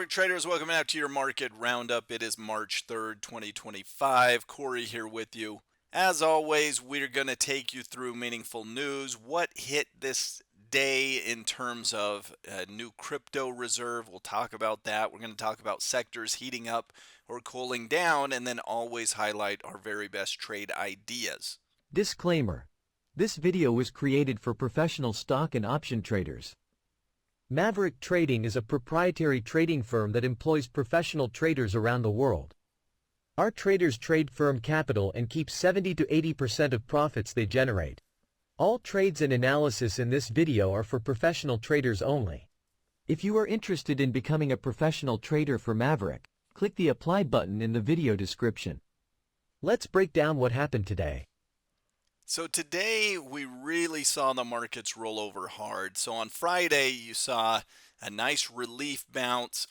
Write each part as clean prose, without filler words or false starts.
Maverick traders, welcome out to your market roundup. It is March 3rd, 2025. Corey here with you. As always, we're going to take you through meaningful news. What hit this day in terms of a new crypto reserve? We'll talk about that. We're going to talk about sectors heating up or cooling down, and then always highlight our very best trade ideas. Disclaimer. This video was created for professional stock and option traders. Maverick Trading is a proprietary trading firm that employs professional traders around the world. Our traders trade firm capital and keep 70 to 80% of profits they generate. All trades and analysis in this video are for professional traders only. If you are interested in becoming a professional trader for Maverick, click the apply button in the video description. Let's break down what happened today. So today we really saw the markets roll over hard. So on Friday you saw a nice relief bounce.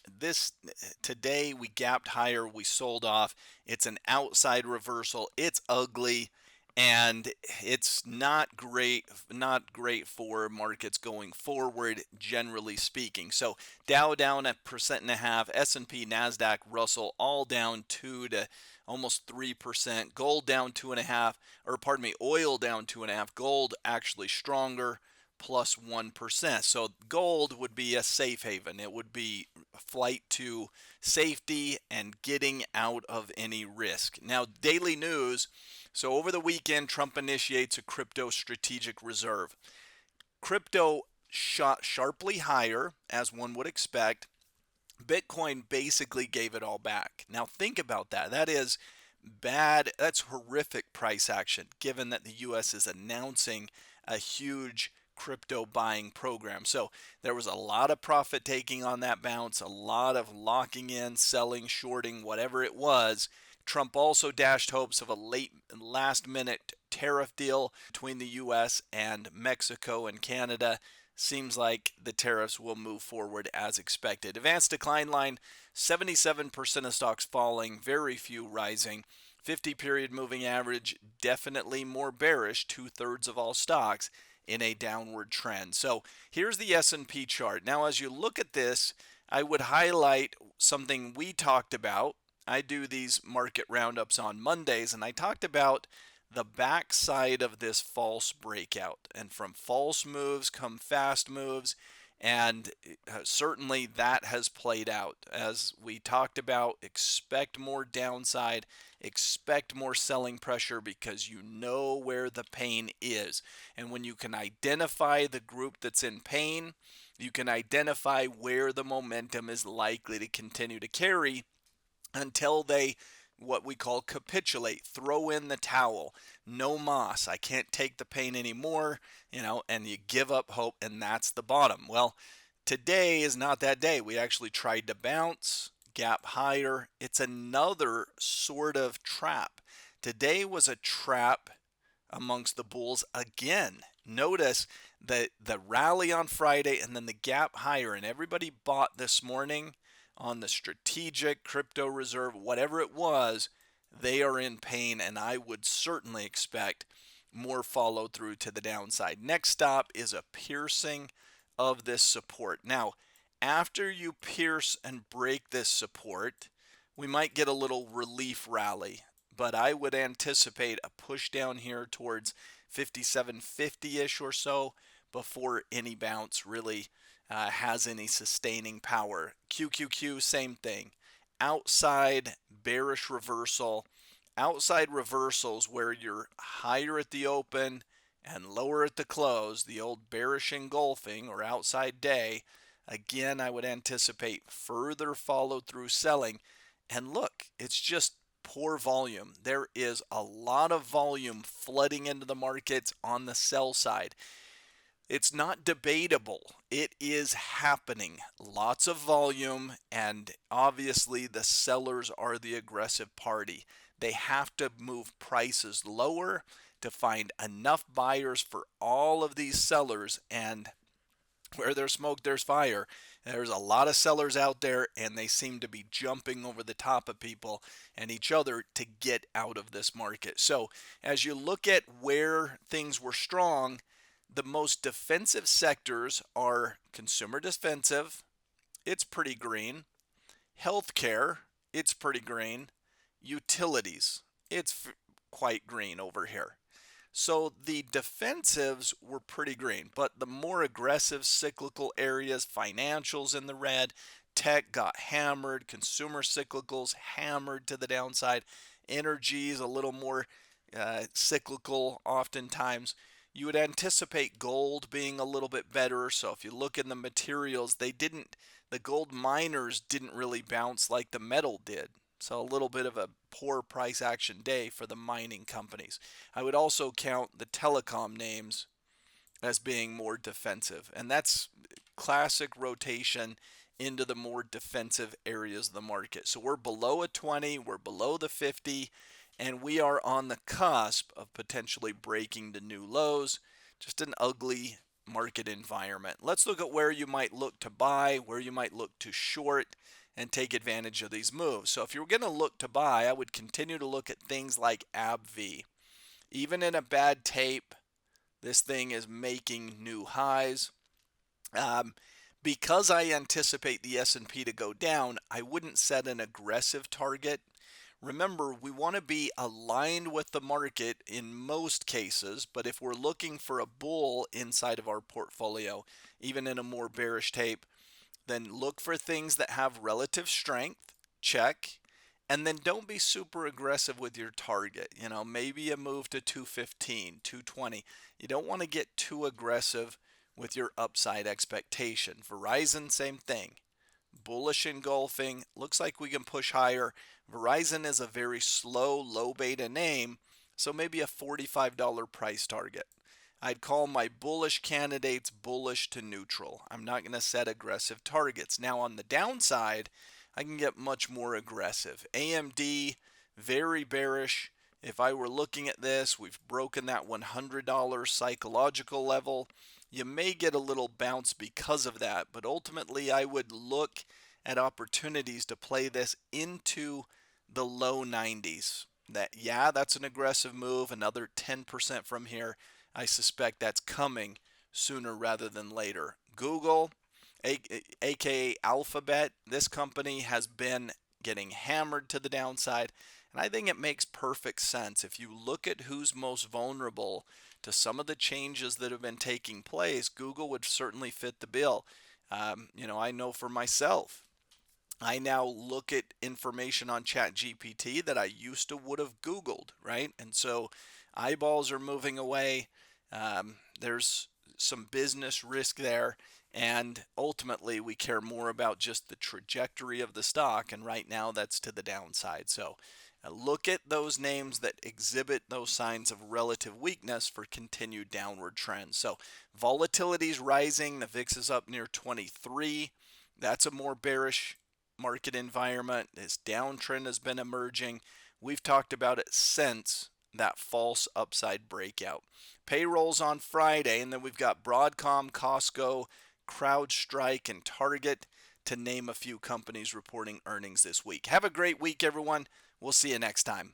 Today we gapped higher, we sold off. It's an outside reversal. It's ugly and it's not great for markets going forward, generally speaking. So Dow down 1.5%, S&P, Nasdaq, Russell all down 2 to almost 3%. Gold down 2.5, or pardon me, oil down 2.5. Gold actually stronger, plus 1%. So gold would be a safe haven. It would be a flight to safety and getting out of any risk. Now, daily news. So over the weekend, Trump initiates a crypto strategic reserve. Crypto shot sharply higher, as one would expect. Bitcoin basically gave it all back. Now think about that. That is bad. That's horrific price action, given that the U.S. is announcing a huge crypto buying program. So there was a lot of profit taking on that bounce, a lot of locking in, selling, shorting, whatever it was. Trump also dashed hopes of a last minute tariff deal between the U.S. and Mexico and Canada. Seems like the tariffs will move forward as expected. Advanced decline line, 77% of stocks falling, very few rising. 50-period moving average, definitely more bearish, 2/3 of all stocks in a downward trend. So here's the S&P chart. Now, as you look at this, I would highlight something we talked about. I do these market roundups on Mondays, and I talked about the backside of this false breakout. And from false moves come fast moves, and certainly that has played out. As we talked about, expect more downside, expect more selling pressure, because you know where the pain is. And when you can identify the group that's in pain, you can identify where the momentum is likely to continue to carry until they, what we call, capitulate, throw in the towel. No moss, I can't take the pain anymore, and you give up hope, and that's the bottom. Well, today is not that day. We actually tried to bounce, gap higher. It's another sort of trap. Today was a trap amongst the bulls again. Notice that the rally on Friday and then the gap higher, and everybody bought this morning on the strategic crypto reserve, whatever it was. They are in pain, and I would certainly expect more follow through to the downside. Next stop is a piercing of this support. Now, after you pierce and break this support, we might get a little relief rally, but I would anticipate a push down here towards 5750-ish or so before any bounce really has any sustaining power. QQQ, same thing. Outside bearish reversal. Outside reversals where you're higher at the open and lower at the close, the old bearish engulfing or outside day. Again, I would anticipate further follow through selling. And look, it's just poor volume. There is a lot of volume flooding into the markets on the sell side. It's not debatable. It is happening. Lots of volume, and obviously the sellers are the aggressive party. They have to move prices lower to find enough buyers for all of these sellers, and where there's smoke, there's fire. There's a lot of sellers out there, and they seem to be jumping over the top of people and each other to get out of this market. So as you look at where things were strong, the most defensive sectors are consumer defensive. It's pretty green. Healthcare, it's pretty green. Utilities, it's quite green over here. So the defensives were pretty green, but the more aggressive cyclical areas, financials in the red, tech got hammered, consumer cyclicals hammered to the downside, energy is a little more cyclical oftentimes. You would anticipate gold being a little bit better. So if you look in the materials, the gold miners didn't really bounce like the metal did. So a little bit of a poor price action day for the mining companies. I would also count the telecom names as being more defensive, and that's classic rotation into the more defensive areas of the market. So we're below a 20, we're below the 50, and we are on the cusp of potentially breaking the new lows. Just an ugly market environment. Let's look at where you might look to buy, where you might look to short, and take advantage of these moves. So if you're going to look to buy, I would continue to look at things like AbbVie. Even in a bad tape, this thing is making new highs. Um, because I anticipate the S&P to go down, I wouldn't set an aggressive target. Remember, we want to be aligned with the market in most cases, but if we're looking for a bull inside of our portfolio, even in a more bearish tape, then look for things that have relative strength, check, and then don't be super aggressive with your target. Maybe a move to 215, 220. You don't want to get too aggressive with your upside expectation. Verizon, same thing. Bullish engulfing. Looks like we can push higher. Verizon is a very slow, low beta name, so maybe a $45 price target. I'd call my bullish candidates bullish to neutral. I'm not going to set aggressive targets. Now, on the downside, I can get much more aggressive. AMD, very bearish. If I were looking at this, we've broken that $100 psychological level. You may get a little bounce because of that, but ultimately I would look at opportunities to play this into the low 90s. That's an aggressive move, another 10% from here. I suspect that's coming sooner rather than later. Google, aka Alphabet, this company has been getting hammered to the downside, and I think it makes perfect sense. If you look at who's most vulnerable to some of the changes that have been taking place, Google would certainly fit the bill. I know for myself, I now look at information on ChatGPT that I used to would have Googled, right? And so eyeballs are moving away. There's some business risk there. And ultimately, we care more about just the trajectory of the stock. And right now, that's to the downside. So look at those names that exhibit those signs of relative weakness for continued downward trends. So volatility is rising. The VIX is up near 23. That's a more bearish market environment. This downtrend has been emerging. We've talked about it since that false upside breakout. Payrolls on Friday, and then we've got Broadcom, Costco, CrowdStrike, and Target, to name a few companies reporting earnings this week. Have a great week, everyone. We'll see you next time.